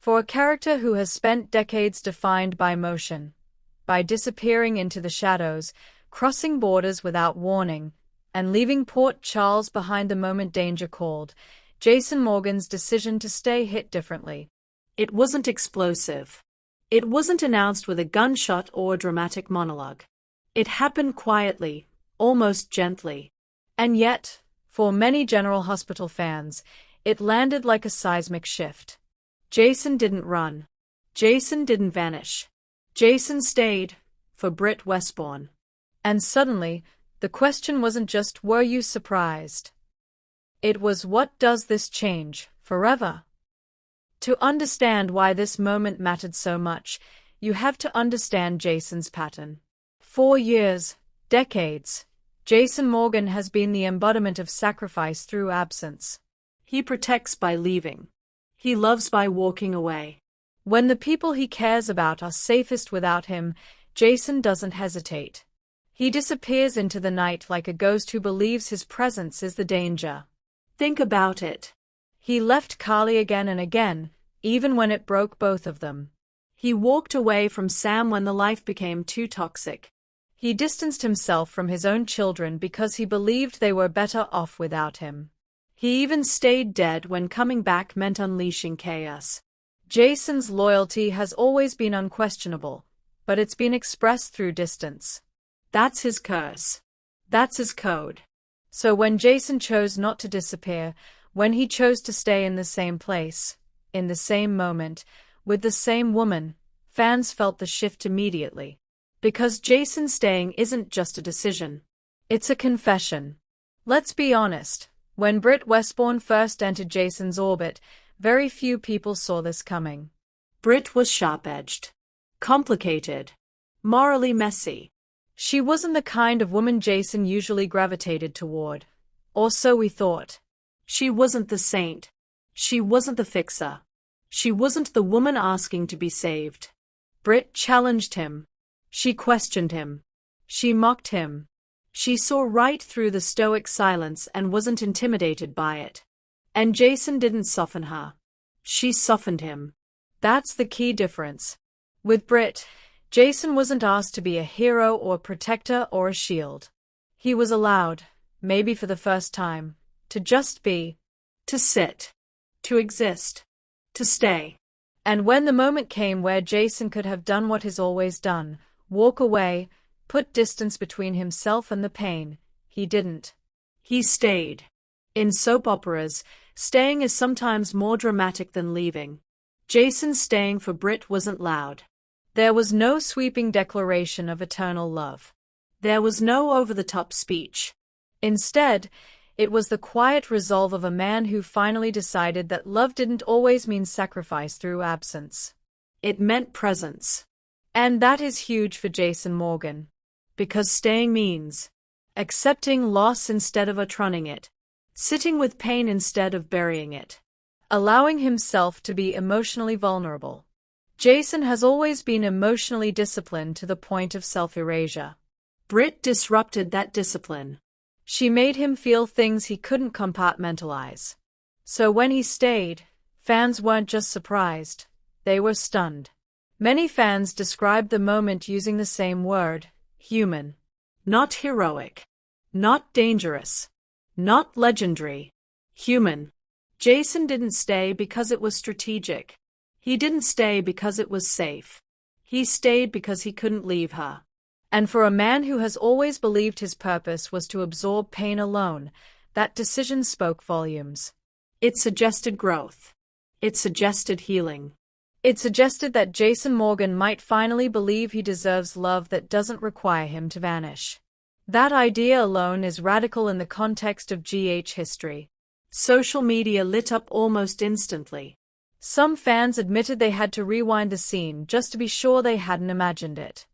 For a character who has spent decades defined by motion, by disappearing into the shadows, crossing borders without warning, and leaving Port Charles behind the moment danger called, Jason Morgan's decision to stay hit differently. It wasn't explosive. It wasn't announced with a gunshot or a dramatic monologue. It happened quietly, almost gently. And yet, for many General Hospital fans, it landed like a seismic shift. Jason didn't run. Jason didn't vanish. Jason stayed, for Brit Westbourne. And suddenly, the question wasn't just, were you surprised? It was, what does this change, forever? To understand why this moment mattered so much, you have to understand Jason's pattern. 4 years, decades, Jason Morgan has been the embodiment of sacrifice through absence. He protects by leaving. He loves by walking away. When the people he cares about are safest without him, Jason doesn't hesitate. He disappears into the night like a ghost who believes his presence is the danger. Think about it. He left Carly again and again, even when it broke both of them. He walked away from Sam when the life became too toxic. He distanced himself from his own children because he believed they were better off without him. He even stayed dead when coming back meant unleashing chaos. Jason's loyalty has always been unquestionable, but it's been expressed through distance. That's his curse. That's his code. So when Jason chose not to disappear, when he chose to stay in the same place, in the same moment, with the same woman, fans felt the shift immediately. Because Jason staying isn't just a decision. It's a confession. Let's be honest, when Brit Westbourne first entered Jason's orbit, very few people saw this coming. Brit was sharp-edged, complicated, morally messy. She wasn't the kind of woman Jason usually gravitated toward. Or so we thought. She wasn't the saint. She wasn't the fixer. She wasn't the woman asking to be saved. Brit challenged him. She questioned him. She mocked him. She saw right through the stoic silence and wasn't intimidated by it. And Jason didn't soften her. She softened him. That's the key difference. With Brit, Jason wasn't asked to be a hero or protector or a shield. He was allowed, maybe for the first time, to just be, to sit, to exist, to stay. And when the moment came where Jason could have done what he's always done, walk away, put distance between himself and the pain, he didn't. He stayed. In soap operas, staying is sometimes more dramatic than leaving. Jason's staying for Brit wasn't loud. There was no sweeping declaration of eternal love. There was no over-the-top speech. Instead, it was the quiet resolve of a man who finally decided that love didn't always mean sacrifice through absence. It meant presence. And that is huge for Jason Morgan. Because staying means accepting loss instead of outrunning it, sitting with pain instead of burying it, allowing himself to be emotionally vulnerable. Jason has always been emotionally disciplined to the point of self-erasure. Brit disrupted that discipline. She made him feel things he couldn't compartmentalize. So when he stayed, fans weren't just surprised, they were stunned. Many fans described the moment using the same word, human. Not heroic. Not dangerous. Not legendary. Human. Jason didn't stay because it was strategic. He didn't stay because it was safe. He stayed because he couldn't leave her. And for a man who has always believed his purpose was to absorb pain alone, that decision spoke volumes. It suggested growth. It suggested healing. It suggested that Jason Morgan might finally believe he deserves love that doesn't require him to vanish. That idea alone is radical in the context of GH history. Social media lit up almost instantly. Some fans admitted they had to rewind the scene just to be sure they hadn't imagined it.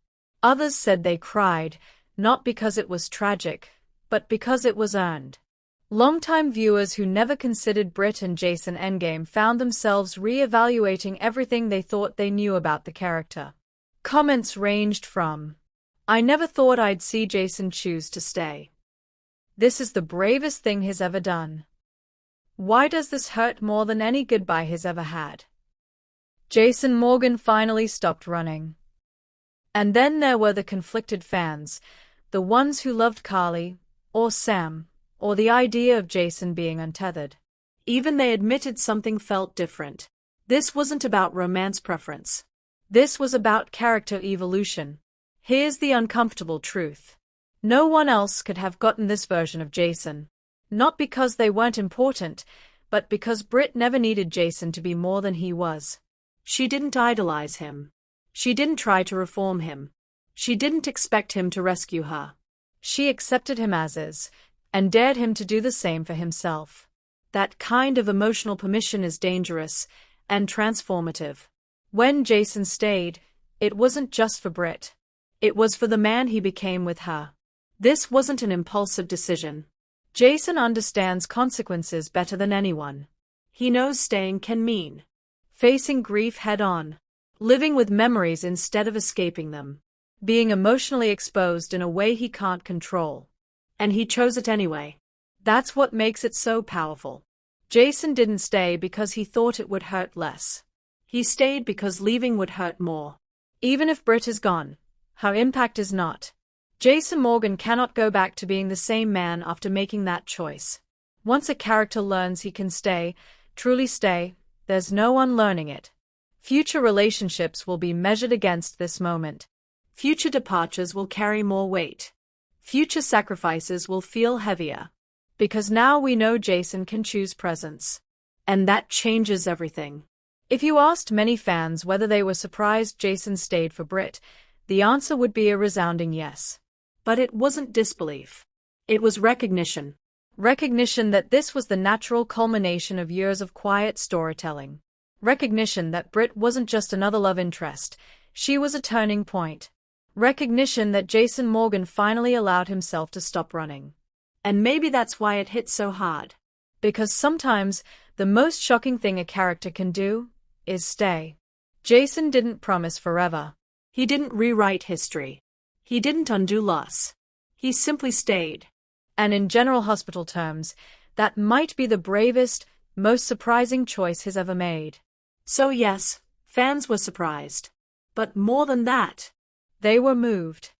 Others said they cried, not because it was tragic, but because it was earned. Longtime viewers who never considered Brit and Jason Endgame found themselves re-evaluating everything they thought they knew about the character. Comments ranged from, "I never thought I'd see Jason choose to stay. This is the bravest thing he's ever done. Why does this hurt more than any goodbye he's ever had?" Jason Morgan finally stopped running. And then there were the conflicted fans, the ones who loved Carly, or Sam, or the idea of Jason being untethered. Even they admitted something felt different. This wasn't about romance preference. This was about character evolution. Here's the uncomfortable truth. No one else could have gotten this version of Jason. Not because they weren't important, but because Brit never needed Jason to be more than he was. She didn't idolize him. She didn't try to reform him. She didn't expect him to rescue her. She accepted him as is, and dared him to do the same for himself. That kind of emotional permission is dangerous and transformative. When Jason stayed, it wasn't just for Brit. It was for the man he became with her. This wasn't an impulsive decision. Jason understands consequences better than anyone. He knows staying can mean facing grief head-on, living with memories instead of escaping them, being emotionally exposed in a way he can't control. And he chose it anyway. That's what makes it so powerful. Jason didn't stay because he thought it would hurt less. He stayed because leaving would hurt more. Even if Brit is gone, her impact is not. Jason Morgan cannot go back to being the same man after making that choice. Once a character learns he can stay, truly stay, there's no unlearning it. Future relationships will be measured against this moment. Future departures will carry more weight. Future sacrifices will feel heavier. Because now we know Jason can choose presence. And that changes everything. If you asked many fans whether they were surprised Jason stayed for Brit, the answer would be a resounding yes. But it wasn't disbelief. It was recognition. Recognition that this was the natural culmination of years of quiet storytelling. Recognition that Brit wasn't just another love interest, she was a turning point. Recognition that Jason Morgan finally allowed himself to stop running. And maybe that's why it hit so hard. Because sometimes, the most shocking thing a character can do is stay. Jason didn't promise forever. He didn't rewrite history. He didn't undo loss. He simply stayed. And in general hospital terms, that might be the bravest, most surprising choice he's ever made. So yes, fans were surprised. But more than that, they were moved.